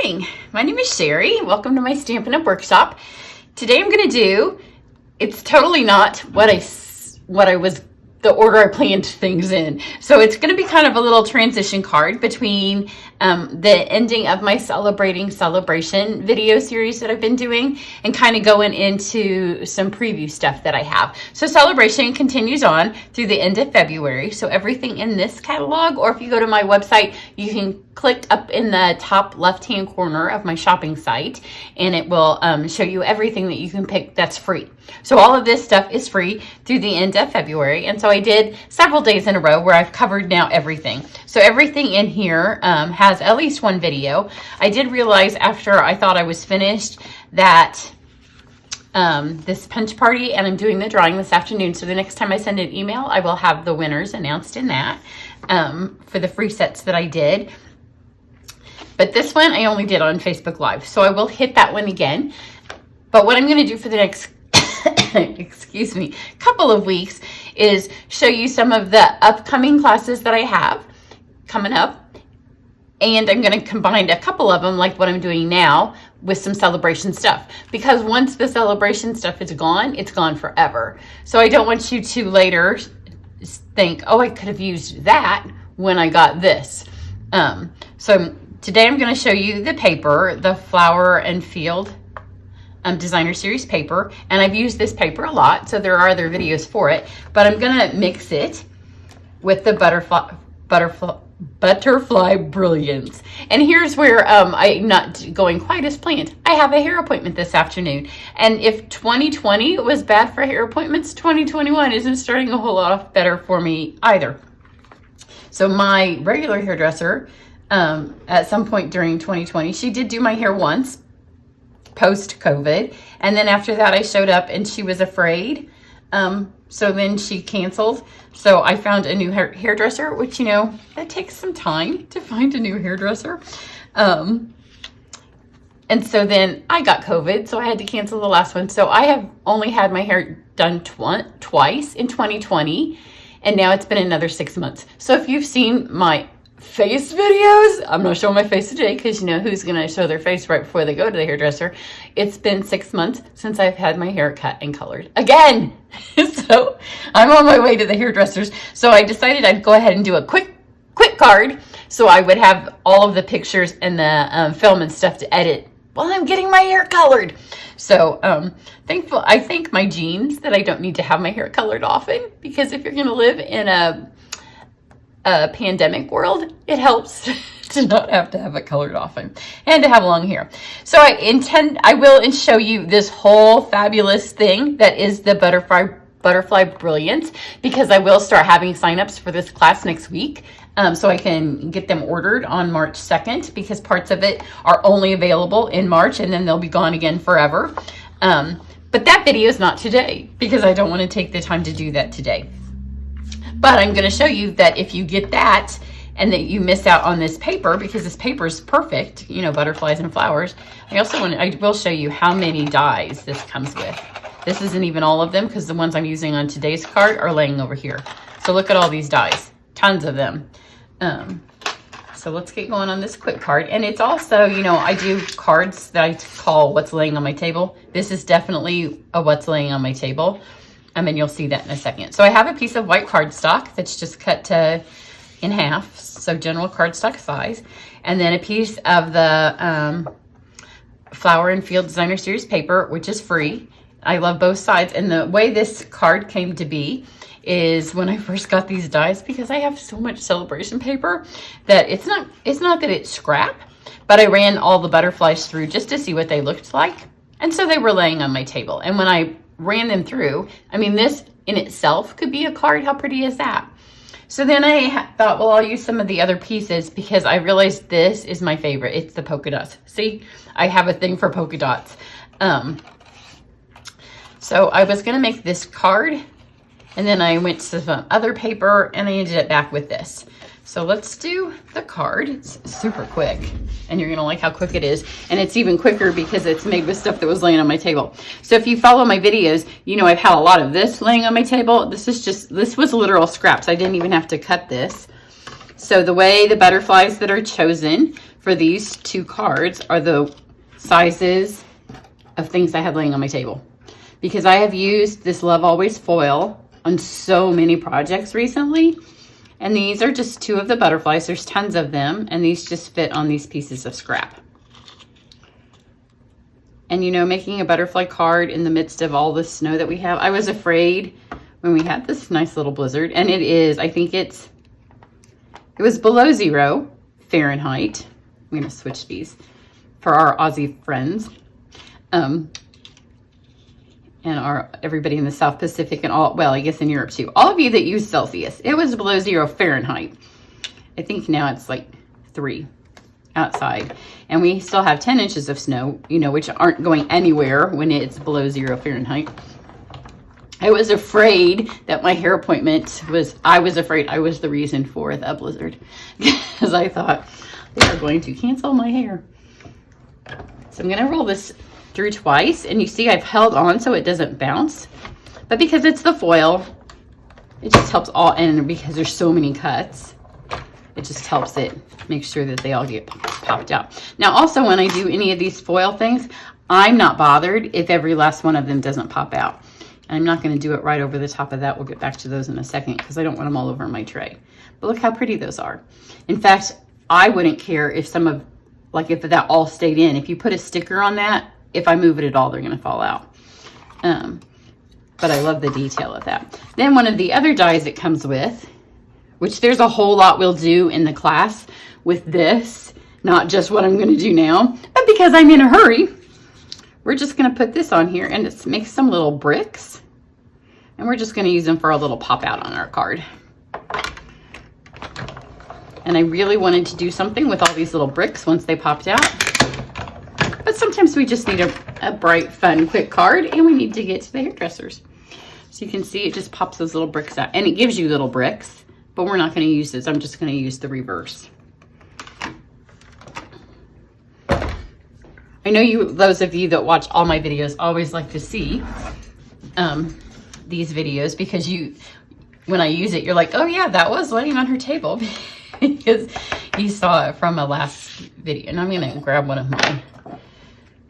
morning. My name is Cheri. Welcome to my Stampin' Up! Workshop. Today I'm going to do, it's totally not the order I planned things in. So it's going to be kind of a little transition card between the ending of my Celebrating Celebration video series that I've been doing and kind of going into some preview stuff that I have. So Celebration continues on through the end of February. So everything in this catalog, or if you go to my website, you can click up in the top left-hand corner of my shopping site and it will show you everything that you can pick that's free. So all of this stuff is free through the end of February. And so I did several days in a row where I've covered now everything. So everything in here has at least one video. I did realize after I thought I was finished that this punch party, and I'm doing the drawing this afternoon. So the next time I send an email, I will have the winners announced in that for the free sets that I did. But this one I only did on Facebook Live. So I will hit that one again. But what I'm going to do for the next excuse me, couple of weeks is show you some of the upcoming classes that I have coming up. And I'm going to combine a couple of them, like what I'm doing now, with some celebration stuff. Because once the celebration stuff is gone, it's gone forever. So I don't want you to later think, oh, I could have used that when I got this. So today I'm going to show you the paper, the Flower and Field Designer Series paper, and I've used this paper a lot, so there are other videos for it, but I'm gonna mix it with the Butterfly Brilliance. And here's where I'm not going quite as planned. I have a hair appointment this afternoon, and if 2020 was bad for hair appointments, 2021 isn't starting a whole lot better for me either. So my regular hairdresser, at some point during 2020, she did do my hair once, post-COVID, and then after that I showed up and she was afraid, so then she canceled. So I found a new hairdresser, which, you know, that takes some time to find a new hairdresser, and so then I got COVID, so I had to cancel the last one. So I have only had my hair done twice in 2020, and now it's been another 6 months. So if you've seen my face videos, I'm not showing my face today because you know who's gonna show their face right before they go to the hairdresser. It's been 6 months since I've had my hair cut and colored again. So I'm on my way to the hairdressers. So I decided I'd go ahead and do a quick card so I would have all of the pictures and the film and stuff to edit while I'm getting my hair colored. So I thank my genes that I don't need to have my hair colored often, because if you're gonna live in a pandemic world, it helps to not have to have it colored often and to have long hair. So I will show you this whole fabulous thing that is the Butterfly Brilliance, because I will start having signups for this class next week. So I can get them ordered on March 2nd, because parts of it are only available in March and then they'll be gone again forever. But that video is not today because I don't want to take the time to do that today. But I'm going to show you that if you get that and that you miss out on this paper, because this paper is perfect, you know, butterflies and flowers. I will show you how many dies this comes with. This isn't even all of them, because the ones I'm using on today's card are laying over here. So look at all these dies, tons of them. So let's get going on this quick card. And it's also, you know, I do cards that I call What's Laying on My Table. This is definitely a What's Laying on My Table. And you'll see that in a second. So I have a piece of white cardstock that's just cut in half, so general cardstock size. And then a piece of the Flower and Field Designer Series paper, which is free. I love both sides. And the way this card came to be is when I first got these dies, because I have so much celebration paper that it's not that it's scrap, but I ran all the butterflies through just to see what they looked like. And so they were laying on my table. And when I ran them through, I mean, this in itself could be a card. How pretty is that? So then I thought, well, I'll use some of the other pieces, because I realized this is my favorite. It's the polka dots. See, I have a thing for polka dots. So I was going to make this card, and then I went to some other paper and I ended up back with this. So let's do the card. It's super quick, and you're gonna like how quick it is. And it's even quicker because it's made with stuff that was laying on my table. So if you follow my videos, you know I've had a lot of this laying on my table. This was literal scraps. I didn't even have to cut this. So the way the butterflies that are chosen for these 2 cards are the sizes of things I had laying on my table. Because I have used this Love Always foil on so many projects recently. And these are just 2 of the butterflies. There's tons of them. And these just fit on these pieces of scrap. And you know, making a butterfly card in the midst of all the snow that we have, I was afraid when we had this nice little blizzard. And it is, I think it was below 0 Fahrenheit. I'm going to switch these for our Aussie friends. And everybody in the South Pacific and all, well, I guess in Europe too. All of you that use Celsius, it was below 0 Fahrenheit. I think now it's like 3 outside. And we still have 10 inches of snow, you know, which aren't going anywhere when it's below 0 Fahrenheit. I was afraid that my hair appointment I was afraid I was the reason for the blizzard. Because I thought they are going to cancel my hair. So I'm going to roll this through twice, and you see I've held on so it doesn't bounce, but because it's the foil, it just helps all, and because there's so many cuts, it just helps it make sure that they all get popped out. Now also, when I do any of these foil things, I'm not bothered if every last one of them doesn't pop out. I'm not going to do it right over the top of that. We'll get back to those in a second because I don't want them all over my tray. But look how pretty those are. In fact, I wouldn't care if if that all stayed in. If you put a sticker on that, if I move it at all, they're going to fall out. But I love the detail of that. Then one of the other dies it comes with, which there's a whole lot we'll do in the class with this, not just what I'm going to do now, but because I'm in a hurry, we're just going to put this on here and it makes some little bricks. And we're just going to use them for a little pop out on our card. And I really wanted to do something with all these little bricks once they popped out. But sometimes we just need a bright, fun, quick card, and we need to get to the hairdressers. So you can see it just pops those little bricks out. And it gives you little bricks, but we're not going to use this. I'm just going to use the reverse. I know those of you that watch all my videos always like to see these videos because when I use it, you're like, oh yeah, that was laying on her table because you saw it from a last video. And I'm going to grab one of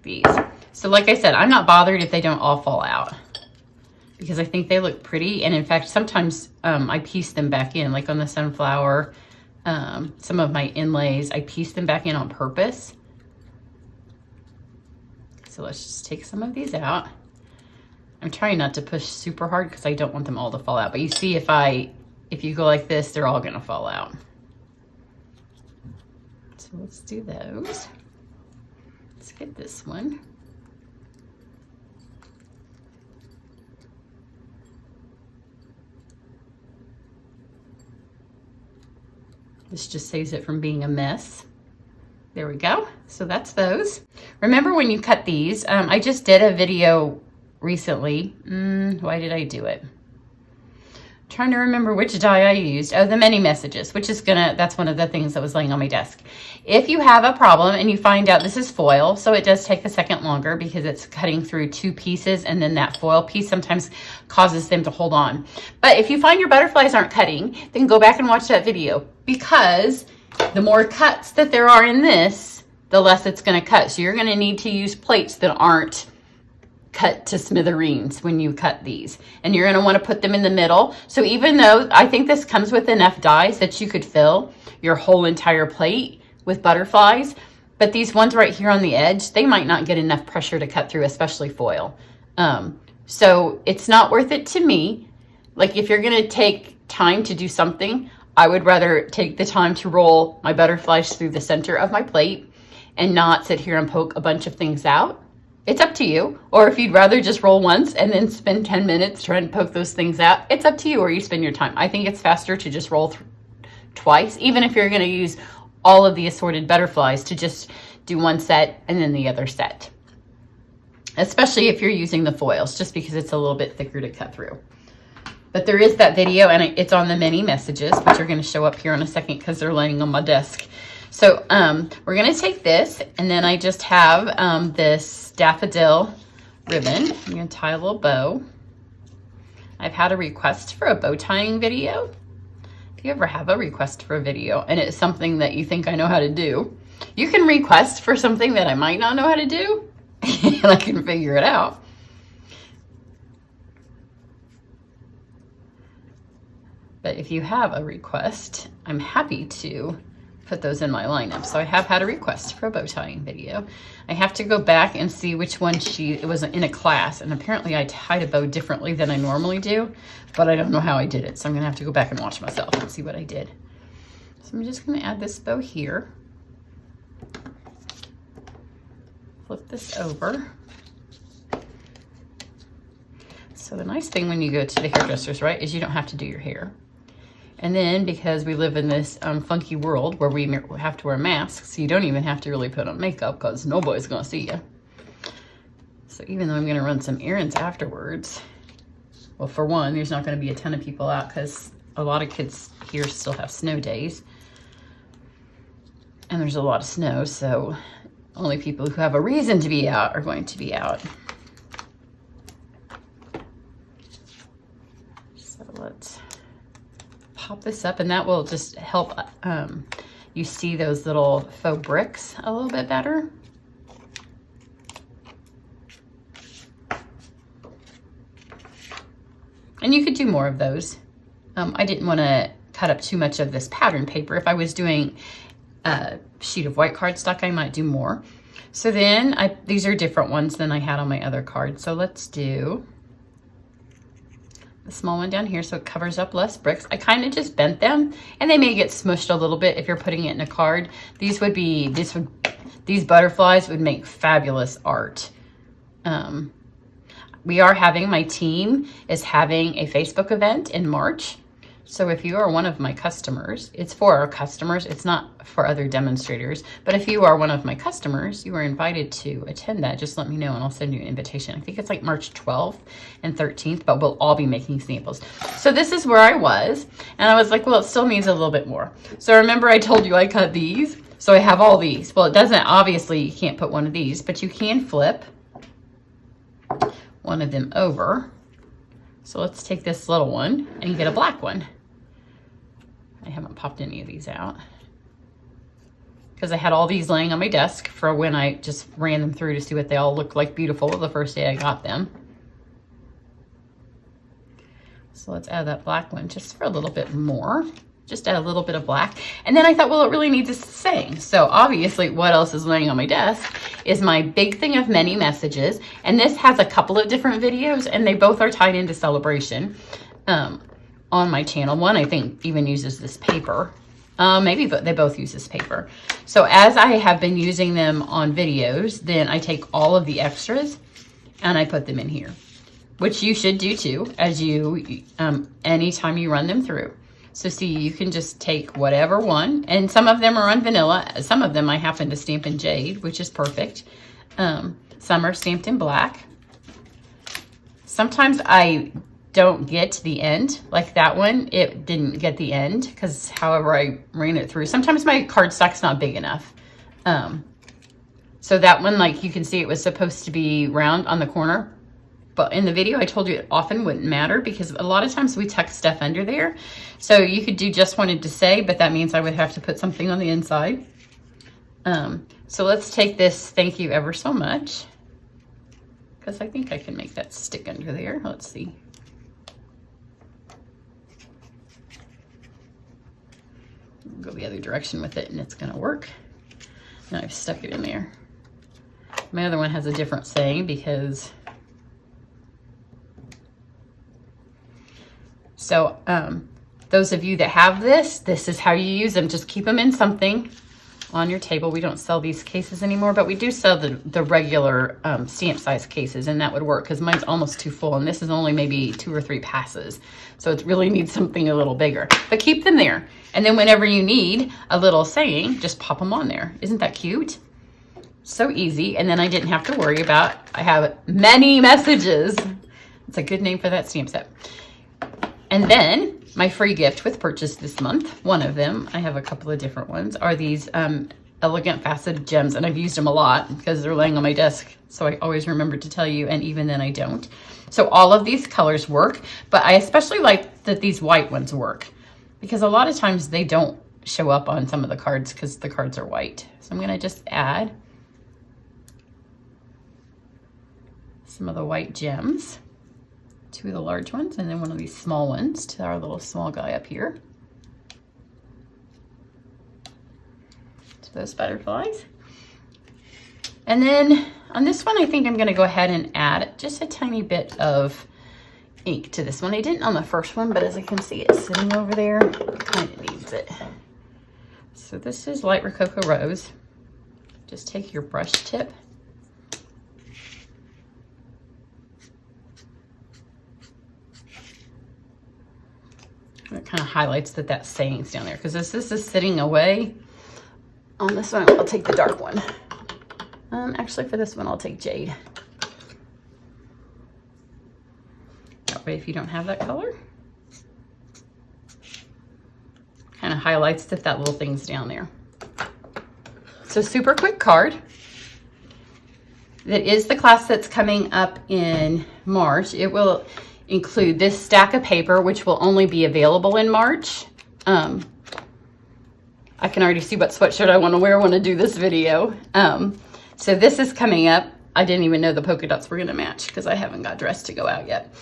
these. So like I said, I'm not bothered if they don't all fall out because I think they look pretty. And in fact, sometimes I piece them back in, like on the sunflower, some of my inlays, I piece them back in on purpose. So let's just take some of these out. I'm trying not to push super hard because I don't want them all to fall out. But you see if you go like this, they're all gonna fall out. So let's do those. Let's get this one. This just saves it from being a mess. There we go. So that's those. Remember when you cut these, I just did a video recently. Why did I do it? I'm trying to remember which die I used. Oh, the many messages, which is that's one of the things that was laying on my desk. If you have a problem and you find out this is foil, so it does take a second longer because it's cutting through 2 pieces and then that foil piece sometimes causes them to hold on. But if you find your butterflies aren't cutting, then go back and watch that video because the more cuts that there are in this, the less it's going to cut. So you're going to need to use plates that aren't cut to smithereens when you cut these. And you're going to want to put them in the middle. So even though I think this comes with enough dies that you could fill your whole entire plate with butterflies, but these ones right here on the edge, they might not get enough pressure to cut through, especially foil. So it's not worth it to me. Like if you're going to take time to do something, I would rather take the time to roll my butterflies through the center of my plate and not sit here and poke a bunch of things out. It's up to you. Or if you'd rather just roll once and then spend 10 minutes trying to poke those things out, it's up to you where you spend your time. I think it's faster to just roll twice, even if you're going to use all of the assorted butterflies, to just do one set and then the other set. Especially if you're using the foils, just because it's a little bit thicker to cut through. But there is that video, and it's on the many messages, which are going to show up here in a second because they're laying on my desk. So we're going to take this, and then I just have this daffodil ribbon. I'm going to tie a little bow. I've had a request for a bow tying video. If you ever have a request for a video, and it's something that you think I know how to do, You can request for something that I might not know how to do, and I can figure it out. But if you have a request, I'm happy to put those in my lineup. So I have had a request for a bow tying video. I have to go back and see which one it was in a class, and apparently I tied a bow differently than I normally do, but I don't know how I did it. So I'm gonna have to go back and watch myself and see what I did. So I'm just gonna add this bow here. Flip this over. So the nice thing when you go to the hairdressers, right, is you don't have to do your hair. And then because we live in this funky world where we have to wear masks, you don't even have to really put on makeup because nobody's gonna see you. So even though I'm gonna run some errands afterwards, well, for one, there's not gonna be a ton of people out because a lot of kids here still have snow days. And there's a lot of snow, so only people who have a reason to be out are going to be out. So let's pop this up, and that will just help you see those little faux bricks a little bit better. And you could do more of those. I didn't want to cut up too much of this pattern paper. If I was doing a sheet of white cardstock, I might do more. So then these are different ones than I had on my other card. So let's do the small one down here so it covers up less bricks. I kind of just bent them, and they may get smushed a little bit if you're putting it in a card. These butterflies would make fabulous art. My team is having a Facebook event in March. So if you are one of my customers, it's for our customers, it's not for other demonstrators. But if you are one of my customers, you are invited to attend that. Just let me know and I'll send you an invitation. I think it's like March 12th and 13th, but we'll all be making samples. So this is where I was, and I was like, well, it still needs a little bit more. So remember I told you I cut these? So I have all these. Well, it doesn't, obviously you can't put one of these, but you can flip one of them over. So let's take this little one and get a black one. I haven't popped any of these out because I had all these laying on my desk for when I just ran them through to see what they all looked like beautiful the first day I got them. So let's add that black one just for a little bit more. Just add a little bit of black. And then I thought, well, it really needs a saying. So obviously what else is laying on my desk is my big thing of many messages. And this has a couple of different videos, and they both are tied into Celebration on my channel. One, I think, even uses this paper. Maybe they both use this paper. So as I have been using them on videos, then I take all of the extras and I put them in here, which you should do too, as you, anytime you run them through. So see, you can just take whatever one, and some of them are on vanilla. Some of them I happen to stamp in jade, which is perfect. Some are stamped in black. Sometimes I don't get to the end, like that one, it didn't get the end because however I ran it through. Sometimes my cardstock's not big enough. So that one, like you can see, it was supposed to be round on the corner. But in the video, I told you it often wouldn't matter because a lot of times we tuck stuff under there. So you could do just wanted to say, but that means I would have to put something on the inside. So let's take this thank you ever so much, because I think I can make that stick under there. Let's see. Go the other direction with it and it's gonna work. Now I've stuck it in there. My other one has a different saying because so those of you that have this is how you use them. Just keep them in something on your table. We don't sell these cases anymore, but we do sell the regular stamp size cases, and that would work because mine's almost too full, and this is only maybe 2 or 3 passes. So it really needs something a little bigger, but keep them there. And then whenever you need a little saying, just pop them on there. Isn't that cute? So easy. And then I didn't have to worry about, I have many messages. It's a good name for that stamp set. And then my free gift with purchase this month, one of them, I have a couple of different ones, are these elegant faceted gems. And I've used them a lot because they're laying on my desk. So I always remember to tell you, and even then I don't. So all of these colors work, but I especially like that these white ones work because a lot of times they don't show up on some of the cards because the cards are white. So I'm gonna just add some of the white gems, 2 of the large ones, and then 1 of these small ones to our little small guy up here. To those butterflies. And then on this one, I think I'm gonna go ahead and add just a tiny bit of ink to this one. I didn't on the first one, but as I can see, it's sitting over there. It kind of needs it. So this is Light Rococo Rose. Just take your brush tip. It kind of highlights that that saying's down there, because this is sitting away. On this one, I'll take the dark one. Actually, for this one, I'll take Jade. That way, if you don't have that color, kind of highlights that little thing's down there. So super quick card. That is the class that's coming up in March. It will include this stack of paper, which will only be available in March. I can already see what sweatshirt I want to wear when I do this video. So this is coming up. I didn't even know the polka dots were going to match because I haven't got dressed to go out yet.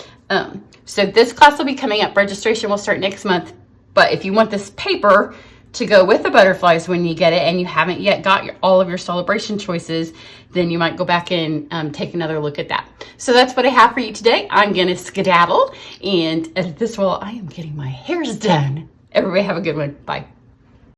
So this class will be coming up. Registration will start next month. But if you want this paper to go with the butterflies when you get it and you haven't yet got all of your celebration choices, then you might go back and take another look at that. So that's what I have for you today. I'm going to skedaddle, and at this while I am getting my hairs done. Everybody have a good one. Bye.